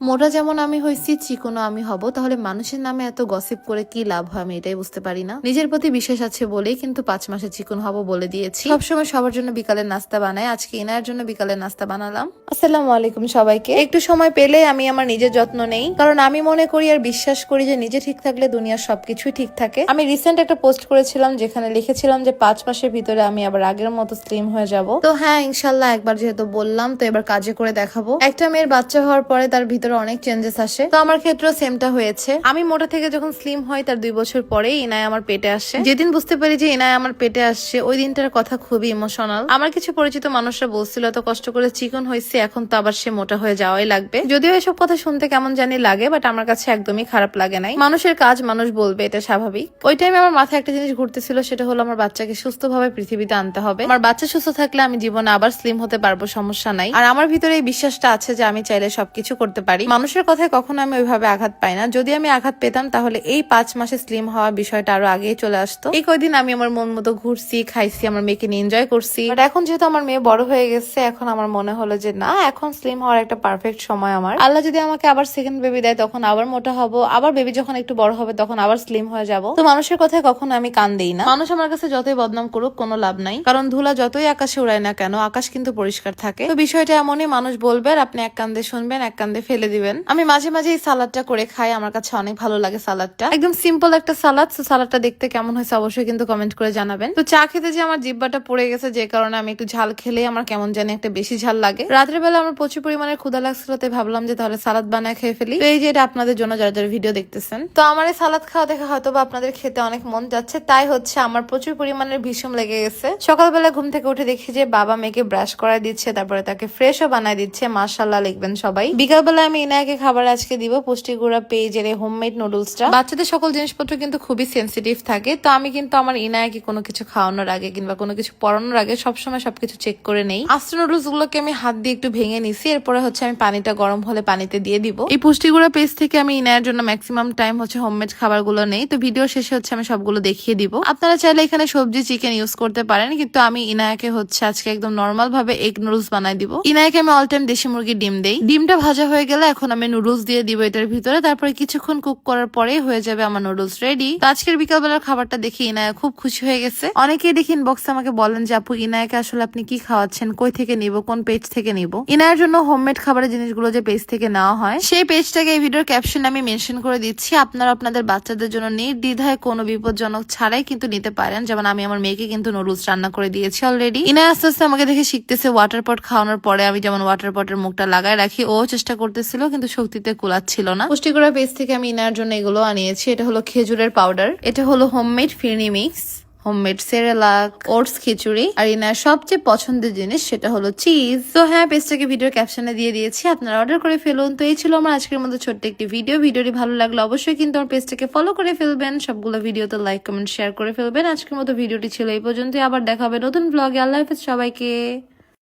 মোটা যেমন আমি হয়েছি চিকনও আমি হব, তাহলে মানুষের নামে এত গসিপ করে কি লাভ হয় আমি এটাই বুঝতে পারি না। নিজের প্রতি বিশ্বাস আছে বলেই কিন্তু 5 মাসে চিকন হব বলে দিয়েছি। সবসময় সবার জন্য বিকালের নাস্তা বানাই, আজকে ইনার জন্য বিকালের নাস্তা বানালাম। আসসালামু আলাইকুম সবাইকে। একটু সময় পেলে আমি আমার নিজের যত্ন নেই, কারণ আমি মনে করি আর বিশ্বাস করি যে নিজে ঠিক থাকলে দুনিয়ার সবকিছুই ঠিক থাকে। আমি রিসেন্ট একটা পোস্ট করেছিলাম যেখানে লিখেছিলাম যে 5 মাসের ভিতরে আমি আবার আগের মতো স্লিম হয়ে যাব। তো হ্যাঁ, ইনশাল্লাহ একবার যেহেতু বললাম তো এবার কাজে করে দেখাবো। একটা মেয়ের বাচ্চা হওয়ার পরে তার ভিতরে অনেক চেঞ্জেস আসে, তো আমার ক্ষেত্রেও সেমটা হয়েছে। আমি মোটা থেকে যখন স্লিম হয় তার 2 বছর পরেই ইনায় আমার পেটে আসে। যেদিন বুঝতে পারি যে ইনায় আমার পেটে আসছে ওই দিনটার কথা খুবই ইমোশনাল। আমার কিছু পরিচিত মানুষরা বলছিল এত কষ্ট করে চিকন হয়েছে এখন তো আবার সে মোটা হয়ে যাওয়াই লাগবে। যদিও এসব কথা শুনতে কেমন জানি লাগে, বাট আমার কাছে একদমই খারাপ লাগে নাই। মানুষের কাজ মানুষ বলবে, এটা স্বাভাবিক। ওই টাইমে আমার মাথায় একটা জিনিস ঘুরতেছিল, সেটা হলো আমার বাচ্চাকে সুস্থভাবে পৃথিবীতে আনতে হবে। আমার বাচ্চা সুস্থ থাকলে আমি জীবনে আবার স্লিম হতে পারবো, সমস্যা নাই। আর আমার ভিতরে এই বিশ্বাসটা আছে যে আমি চাইলে সবকিছু করতে পারি। মানুষের কথায় কখনো আমি ওইভাবে আঘাত পাই না। যদি আমি আঘাত পেতাম তাহলে এই 5 মাসে স্লিম হওয়া বিষয়টা আরো আগেই চলে আসতো। এই কয়দিন আমি আমার মন মতো ঘুরছি, খাইছি, আমার মেয়েকে নিয়ে এনজয় করছি। বাট এখন যেহেতু আমার মেয়ে বড় হয়ে গেছে, এখন আমার মনে হলো যে না, এখন স্লিম হওয়ার একটা পারফেক্ট সময় আমার। আল্লাহ যদি আমাকে আবার সেকেন্ড বেবি দেয় তখন আবার মোটা হবো, আবার বেবি যখন একটু বড় হবে তখন আবার স্লিম হয়ে যাব। তো মানুষের কথায় কখনো আমি কান দেই না। মানুষ আমার কাছে যতই বদনাম করুক কোনো লাভ নাই, কারণ ধুলা যতই আকাশে উড়ায় না কেন আকাশ কিন্তু পরিষ্কার থাকে। তো বিষয়টা এমনই, মানুষ বলবে আর আপনি এক কান দিয়ে শুনবেন, এক কান দিয়ে ফেলে দিবেন। আমি মাঝে মাঝে এই সালাদটা করে খাই, আমার কাছে অনেক ভালো লাগে সালাদটা। একদম সিম্পল একটা সালাদ। তো সালাদটা দেখতে কেমন হয়েছে অবশ্যই কিন্তু কমেন্ট করে জানাবেন। তো চা খেতে যে আমার জিহ্বাটা পড়ে গেছে, যে কারণে আমি একটু ঝাল খেলে আমার কেমন জানি একটা বেশি ঝাল লাগে। রাতের বেলা আমার প্রচুর পরিমাণে ক্ষুধা লাগছিল, তাই ভাবলাম যে তাহলে সালাদ বানায় খেয়ে ফেলি। তো এই যে এটা আপনাদের জন্য যারা যারা ভিডিও দেখতেছেন, তো আমার এই সালাদ খাওয়া দেখা হয়তো বা আপনাদের খেতে অনেক মন যাচ্ছে, তাই হচ্ছে আমার প্রচুর পরিমাণের ভীষণ লেগে গেছে। সকালবেলা ঘুম থেকে উঠে দেখি যে বাবা মেয়েকে ব্রাশ করায় দিচ্ছে, তারপরে তাকে ফ্রেশও বানায় দিচ্ছে, মাশাআল্লাহ লিখবেন সবাই। বিকালবেলা আমি ইনায়াকে খাবার আজকে দিব পুষ্টিগুড়া পেজের হোমমেড নুডলসটা। বাচ্চাদের সকল জিনিসপত্র কিন্তু খুবই সেন্সিটিভ থাকে, তো আমি কিন্তু আমার ইনায়াকে কোনো কিছু খাওয়ানোর আগে কিংবা কোনো কিছু পড়ানোর আগে সবসময় সবকিছু চেক করে নেই। আস্ত নুডলস গুলোকে আমি হাত দিয়ে একটু ভেঙে নিছি, এরপরে হচ্ছে আমি পানিটা গরম হলে পানিতে দিয়ে দিব। এই পুষ্টিগুড়া পেজ থেকে আমি ইনায়ার জন্য ম্যাক্সিমাম টাইম হচ্ছে হোমমেড খাবার গুলো নেই, তো ভিডিও শেষে হচ্ছে আমি সবগুলো দেখিয়ে দিব। আপনারা চাইলে এখানে সবজি চিকেন ইউজ করতে পারেন, কিন্তু আমি ইনায়াকে হচ্ছে আজকে একদম নর্মাল ভাবে এগ নুডলস বানাই দিব। ইনায়াকে আমি অল টাইম দেশি মুরগির ডিম দেই। ডিমটা ভাজা হয়ে গেলে এখন আমি নুডলস দিয়ে দিব এটার ভিতরে, তারপরে কিছুক্ষণ কুক করার পরে হয়ে যাবে আমার নুডলস রেডি। তো আজকের বিকালবেলার খাবারটা দেখে ইনায়া খুব খুশি হয়ে গেছে। অনেকেই দেখি ইনবক্সে আমাকে বলেন যে আপু ইনায়াকে আসলে আপনি কি খাওয়াচ্ছেন, কই থেকে নিব, কোন পেজ থেকে নিব। ইনায়ার জন্য হোমমেড খাবারের জিনিসগুলো যে পেজ থেকে নেওয়া হয় সেই পেজটাকে এই ভিডিওর ক্যাপশনে আমি মেনশন করে দিচ্ছি। আপনারা আপনাদের বাচ্চাদের জন্য নির্দ্বিধায় কোনো বিপজ্জনক ছাড়াই কিন্তু নিতে পারেন। যেমন আমি আমার মেয়েকে কিন্তু নুডলস রান্না করে দিয়েছি অলরেডি। ইনায়া আস্তে আস্তে আমাকে দেখে শিখতেছে। ওয়াটার পট খাওয়ানোর পরে আমি যেমন ওয়াটার পটের মুখটা লাগায় রাখি, ও চেষ্টা করতেছিল কিন্তু শক্তিতে কুলাচ্ছিল না। পুষ্টিকর পেজ থেকে আমি ইনার জন্য এগুলো আনিয়েছি। এটা হলো খেজুরের পাউডার, এটা হলো হোমমেড ফিরনি মিক্স, হোমমেড সেরেলাক, ওটস খিচুড়ি, আর ইনার সবচেয়ে পছন্দের জিনিস সেটা হলো চিজ। তো হ্যাঁ, পেজটাকে ভিডিও ক্যাপশনে দিয়ে দিয়েছি, আপনারা অর্ডার করে ফেলুন। তো এই ছিল আমার আজকের মতো ছোট্ট একটি ভিডিও। ভিডিওটি ভালো লাগলো অবশ্যই কিন্তু আমার পেজটাকে ফলো করে ফেলবেন, সবগুলো ভিডিওতে লাইক কমেন্ট শেয়ার করে ফেলবেন। আজকের মতো ভিডিওটি ছিল এই পর্যন্তই, আবার দেখা হবে নতুন ব্লগে। আল্লাহ হাফেজ সবাইকে।